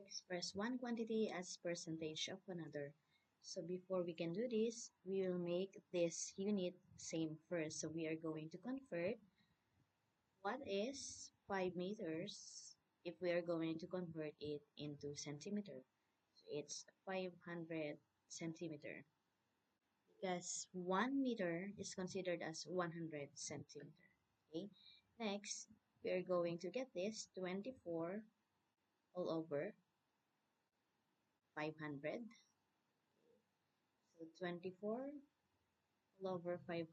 Express one quantity as percentage of another. So before we can do this, we will make this unit same first. So we are going to convert what is 5 meters if we are going to convert it into centimeter. So it's 500 centimeter because 1 meter is considered as 100 centimeter. Okay. Next, we are going to get this 24 all over 500. So 24 all over 500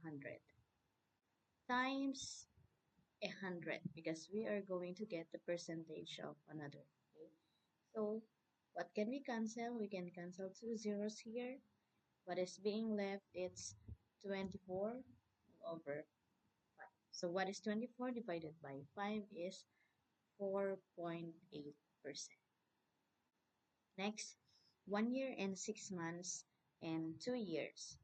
times 100 because we are going to get the percentage of another. Okay? So what can we cancel? We can cancel two zeros here. What is being left? It's 24 all over 5. So what is 24 divided by 5 is 4.8%. Next, 1 year and 6 months and 2 years.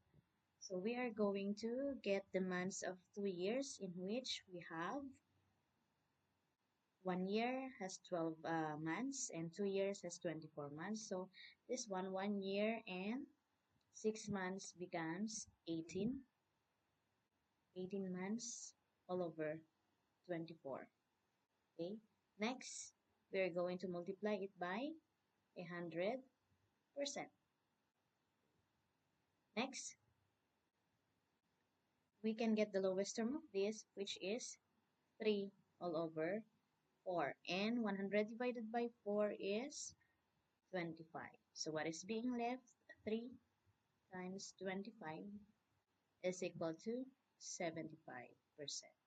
So we are going to get the months of 2 years in which we have 1 year has 12 months and 2 years has 24 months. So this 1 year and 6 months becomes 18 months all over 24. Okay. Next, we are going to multiply it by 100%. Next, we can get the lowest term of this, which is 3 all over 4. And 100 divided by 4 is 25. So what is being left? 3 times 25 is equal to 75%.